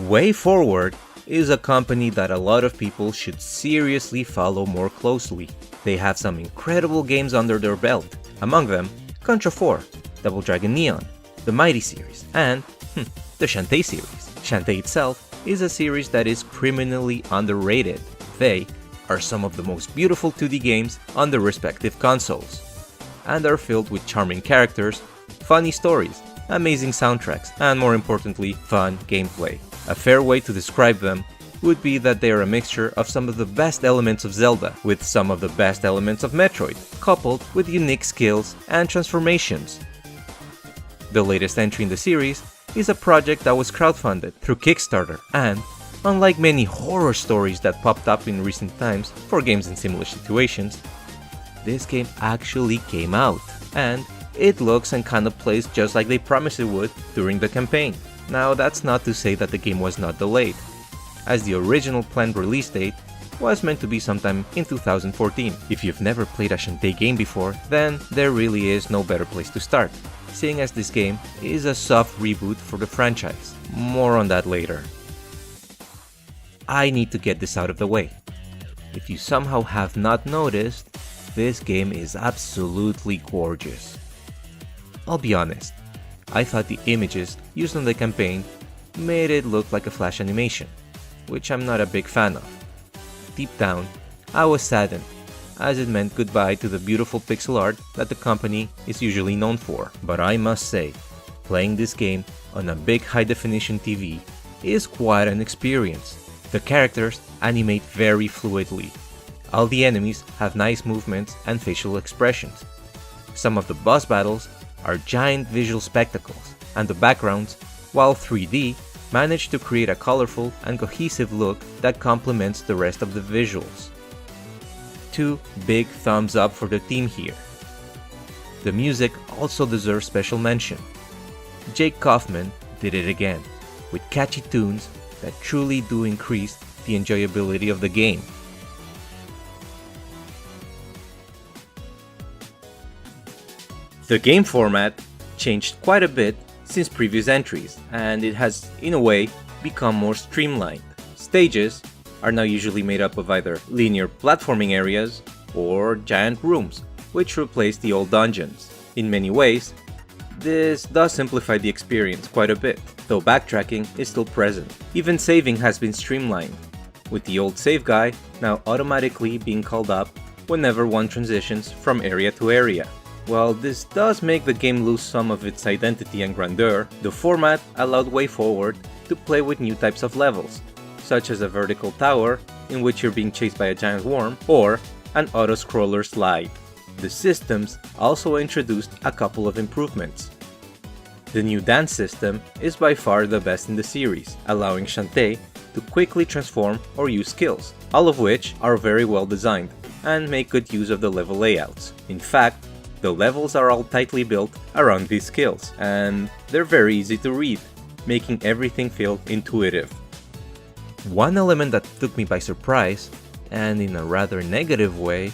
WayForward is a company that a lot of people should seriously follow more closely. They have some incredible games under their belt, among them Contra 4, Double Dragon Neon, the Mighty series, and the Shantae series. Shantae itself is a series that is criminally underrated. They are some of the most beautiful 2D games on their respective consoles, and are filled with charming characters, funny stories, amazing soundtracks, and more importantly, fun gameplay. A fair way to describe them would be that they are a mixture of some of the best elements of Zelda with some of the best elements of Metroid, coupled with unique skills and transformations. The latest entry in the series is a project that was crowdfunded through Kickstarter, and unlike many horror stories that popped up in recent times for games in similar situations, this game actually came out, and it looks and kinda plays just like they promised it would during the campaign. Now, that's not to say that the game was not delayed, as the original planned release date was meant to be sometime in 2014. If you've never played a Shantae game before, then there really is no better place to start, seeing as this game is a soft reboot for the franchise. More on that later. I need to get this out of the way. If you somehow have not noticed, this game is absolutely gorgeous. I'll be honest, I thought the images used in the campaign made it look like a flash animation, which I'm not a big fan of. Deep down, I was saddened, as it meant goodbye to the beautiful pixel art that the company is usually known for. But I must say, playing this game on a big high-definition TV is quite an experience. The characters animate very fluidly. All the enemies have nice movements and facial expressions. Some of the boss battles are giant visual spectacles, and the backgrounds, while 3D, manage to create a colorful and cohesive look that complements the rest of the visuals. Two big thumbs up for the team here. The music also deserves special mention. Jake Kaufman did it again, with catchy tunes that truly do increase the enjoyability of the game. The game format changed quite a bit since previous entries, and it has, in a way, become more streamlined. Stages are now usually made up of either linear platforming areas or giant rooms, which replace the old dungeons. In many ways, this does simplify the experience quite a bit, though backtracking is still present. Even saving has been streamlined, with the old save guy now automatically being called up whenever one transitions from area to area. While this does make the game lose some of its identity and grandeur, the format allowed WayForward to play with new types of levels, such as a vertical tower in which you're being chased by a giant worm, or an auto-scroller slide. The systems also introduced a couple of improvements. The new dance system is by far the best in the series, allowing Shantae to quickly transform or use skills, all of which are very well designed and make good use of the level layouts. In fact, the levels are all tightly built around these skills, and they're very easy to read, making everything feel intuitive. One element that took me by surprise, and in a rather negative way,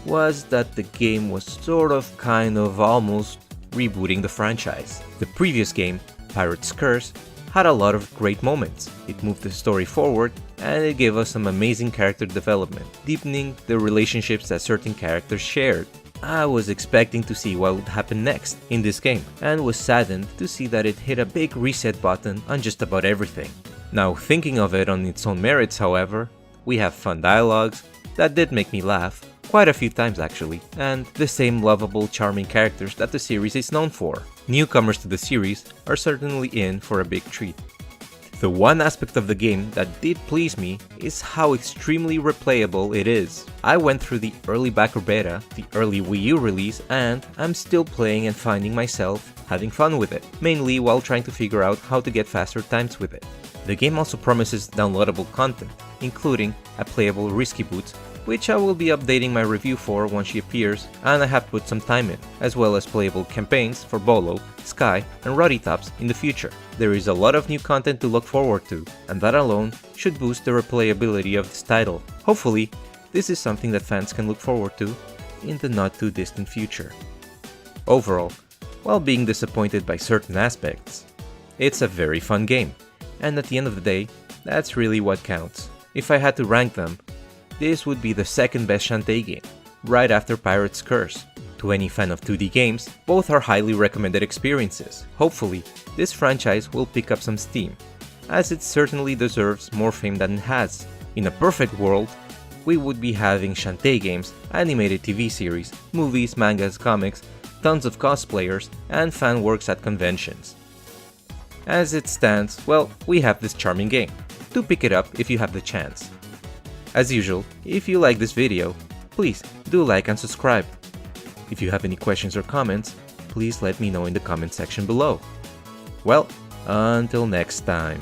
was that the game was almost rebooting the franchise. The previous game, Pirate's Curse, had a lot of great moments. It moved the story forward, and it gave us some amazing character development, deepening the relationships that certain characters shared. I was expecting to see what would happen next in this game, and was saddened to see that it hit a big reset button on just about everything. Now, thinking of it on its own merits, however, we have fun dialogues that did make me laugh, quite a few times actually, and the same lovable, charming characters that the series is known for. Newcomers to the series are certainly in for a big treat. The one aspect of the game that did please me is how extremely replayable it is. I went through the early backer beta, the early Wii U release, and I'm still playing and finding myself having fun with it, mainly while trying to figure out how to get faster times with it. The game also promises downloadable content, including a playable Risky Boots, which I will be updating my review for once she appears, and I have put some time in, as well as playable campaigns for Bolo, Sky, and Ruddy Tops in the future. There is a lot of new content to look forward to, and that alone should boost the replayability of this title. Hopefully, this is something that fans can look forward to in the not too distant future. Overall, while being disappointed by certain aspects, it's a very fun game, and at the end of the day, that's really what counts. If I had to rank them, this would be the second best Shantae game, right after Pirate's Curse. To any fan of 2D games, both are highly recommended experiences. Hopefully, this franchise will pick up some steam, as it certainly deserves more fame than it has. In a perfect world, we would be having Shantae games, animated TV series, movies, mangas, comics, tons of cosplayers, and fan works at conventions. As it stands, well, we have this charming game. Do pick it up if you have the chance. As usual, if you like this video, please do like and subscribe. If you have any questions or comments, please let me know in the comment section below. Well, until next time.